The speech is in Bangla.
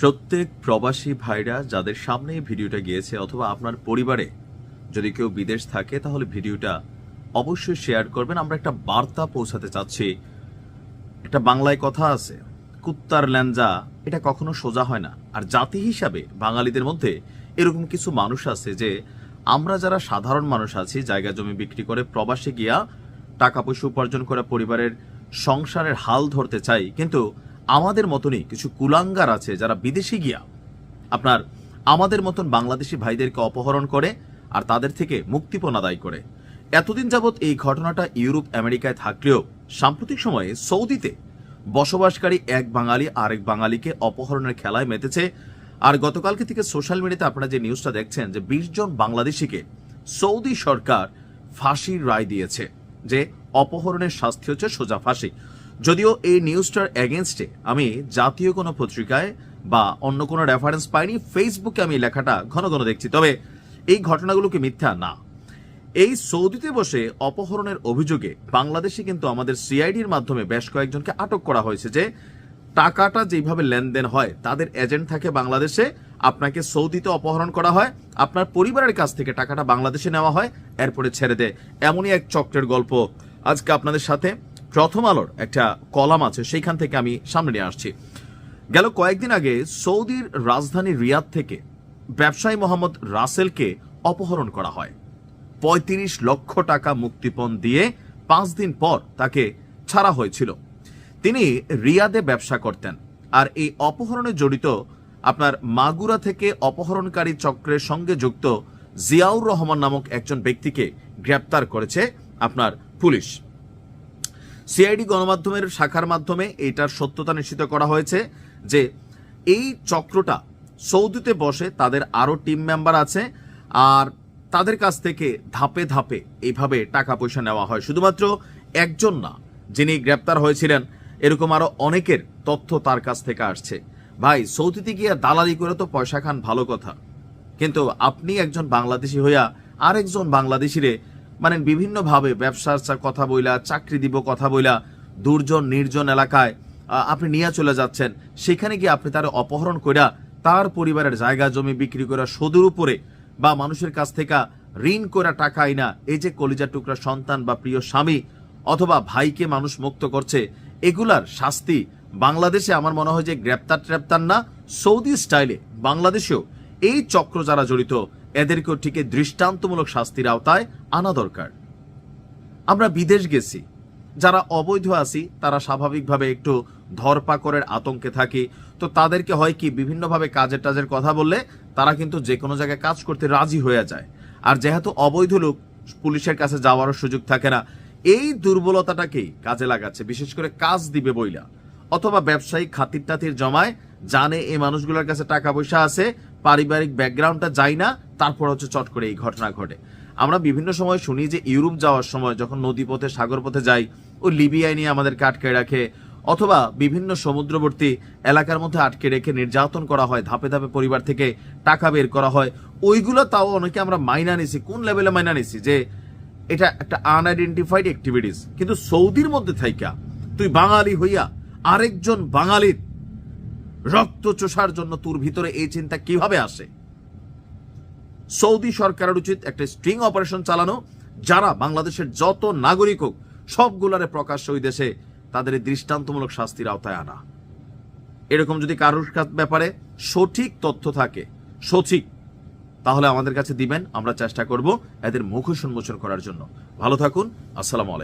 প্রত্যেক প্রবাসী ভাইরা যাদের সামনে ভিডিওটা গিয়েছে অথবা আপনার পরিবারে যদি কেউ বিদেশ থাকে তাহলে ভিডিওটা অবশ্যই শেয়ার করবেন। আমরা একটা বার্তা পৌঁছাতে চাচ্ছি। একটা বাংলায় কথা আছে, কুত্তার ল্যাঞ্জা এটা কখনো সোজা হয় না। আর জাতি হিসাবে বাঙালিদের মধ্যে এরকম কিছু মানুষ আছে যে আমরা যারা সাধারণ মানুষ আছি, জায়গা জমি বিক্রি করে প্রবাসে গিয়া টাকা পয়সা উপার্জন করে পরিবারের সংসারের হাল ধরতে চাই, কিন্তু আমাদের মতনই কিছু কুলাঙ্গার আছে যারা বিদেশে গিয়া আপনার আমাদের মতন বাংলাদেশি ভাইদেরকে অপহরণ করে আর তাদের থেকে মুক্তিপণ আদায় করে। এতদিন যাবৎ এই ঘটনাটা ইউরোপ আমেরিকায় থাকলেও সাম্প্রতিক সময়ে সৌদিতে বসবাসকারী এক বাঙালি আরেক বাঙালিকে অপহরণের খেলায় মেতেছে। আর গতকালকে থেকে সোশ্যাল মিডিয়াতে আপনারা যে নিউজটা দেখছেন যে 20 জন বাংলাদেশিকে সৌদি সরকার ফাঁসির রায় দিয়েছে, যে অপহরণের শাস্তি হচ্ছে সোজা ফাঁসি। যদিও এই নিউজটার এগেনস্টে আমি জাতীয় কোনো পত্রিকায় বা অন্য কোনো রেফারেন্স পাইনি, ফেসবুকে আমি লেখাটা ঘন ঘন দেখছি, তবে এই ঘটনাগুলোকে মিথ্যা না। এই সৌদিতে বসে অপহরণের অভিযোগে বাংলাদেশে কিন্তু আমাদের সিআইডির মাধ্যমে বেশ কয়েকজনকে আটক করা হয়েছে, যে টাকাটা যেভাবে লেনদেন হয় তাদের এজেন্ট থাকে বাংলাদেশে, আপনাকে সৌদিতে অপহরণ করা হয়, আপনার পরিবারের কাছ থেকে টাকাটা বাংলাদেশে নেওয়া হয়, এরপরে ছেড়ে দেয়। এমনই এক চক্রের গল্প আজকে আপনাদের সাথে প্রথম আলোর একটা কলাম আছে সেইখান থেকে আমি সামনে নিয়ে আসছি। গেল কয়েকদিন আগে সৌদির রাজধানী রিয়াদ থেকে ব্যবসায়ী মোহাম্মদ রাসেলকে অপহরণ করা হয়। 35 লক্ষ টাকা মুক্তিপণ দিয়ে 5 দিন পর তাকে ছাড়া হয়েছিল। তিনি রিয়াদে ব্যবসা করতেন। আর এই অপহরণে জড়িত আপনার মাগুরা থেকে অপহরণকারী চক্রের সঙ্গে যুক্ত জিয়াউর রহমান নামক একজন ব্যক্তিকে গ্রেপ্তার করেছে আপনার পুলিশ। সিআইডি গণমাধ্যমের শাখার মাধ্যমে এটার সত্যতা নিশ্চিত করা হয়েছে যে এই চক্রটা সৌদিতে বসে, তাদের আরো টিম মেম্বার আছে, আর তাদের কাছ থেকে ধাপে ধাপে এইভাবে টাকা পয়সা নেওয়া হয়। শুধুমাত্র একজন না, যিনি গ্রেপ্তার হয়েছিলেন এরকম আরো অনেকের তথ্য তার কাছ থেকে আসছে। ভাই, সৌদিতে গিয়ে দালালি করে তো পয়সা খান, ভালো কথা, কিন্তু আপনি একজন বাংলাদেশি হইয়া আরেকজন বাংলাদেশিরে মানে বিভিন্নভাবে ব্যবসার কথা বইলা, চাকরি দিব কথা বইলা দুর্জন নির্জন এলাকায় আপনি নিয়ে চলে যাচ্ছেন। সেখানে গিয়ে আপনি তার অপহরণ কইরা তার পরিবারের জায়গা জমি বিক্রি করা সুদের উপরে বা মানুষের কাছ থেকে ঋণ করা টাকা আইনা এই যে কলিজার টুকরা সন্তান বা প্রিয় স্বামী অথবা ভাইকে মানুষ মুক্ত করছে, এগুলার শাস্তি বাংলাদেশে আমার মনে হয় যে গ্রেপ্তার না, সৌদি স্টাইলে বাংলাদেশেও এই চক্র যারা জড়িত এদেরকেও ঠিক দৃষ্টান্তমূলক শাস্তির আওতায় আনা দরকার। আমরা বিদেশ গেছি, যারা অবৈধ আছি তারা স্বাভাবিকভাবে একটু ধরপাকড়ের আতঙ্কে থাকি, তো তাদেরকে হয় কি বিভিন্নভাবে কাজের টাজের কথা বললে তারা কিন্তু যে কোনো জায়গায় কাজ করতে রাজি হয়ে যায়। আর যেহেতু অবৈধ লোক, পুলিশের কাছে যাওয়ারও সুযোগ থাকে না, এই দুর্বলতাটাকেই কাজে লাগাচ্ছে, বিশেষ করে কাজ দিবে বইলা অথবা ব্যবসায়িক খাতির টাতির জমায়, জানে এই মানুষগুলোর কাছে টাকা পয়সা আছে, পারিবারিক ব্যাকগ্রাউন্ডটা যায় না, তারপর হচ্ছে চট করে এই ঘটনা ঘটে। আমরা বিভিন্ন সময় শুনি যে ইউরোপ যাওয়ার সময় যখন নদীপথে সাগর পথে যাই, ওই লিবিয়ায় নিয়ে আমাদেরকে আটকে রাখে অথবা বিভিন্ন সমুদ্রবর্তী এলাকার মধ্যে আটকে রেখে নির্যাতন করা হয়, ধাপে ধাপে পরিবার থেকে টাকা বের করা হয়। ওইগুলো তাও অনেকে আমরা মাইনা নিছি, কোন লেভেলে মাইনা নিছি যে এটা একটা আনআইডেন্টিফাইড অ্যাক্টিভিটিস। কিন্তু সৌদির মধ্যে থাইকা তুই বাঙালি হইয়া আরেকজন বাঙালির রক্ত চোষার জন্য তোর ভিতরে এই চিন্তা কিভাবে আসে? সৌদি সরকারের উচিত একটা স্ট্রিং অপারেশন চালানো, যারা বাংলাদেশের যত নাগরিক হোক সবগুলারে প্রকাশ্য ওই দেশে তাদের দৃষ্টান্তমূলক শাস্তির আওতায় আনা। এরকম যদি কারোর ব্যাপারে সঠিক তথ্য থাকে, সঠিক, তাহলে আমাদের কাছে দিবেন, আমরা চেষ্টা করব এদের মুখ উন্মোচন করার জন্য। ভালো থাকুন, আসসালামু আলাইকুম।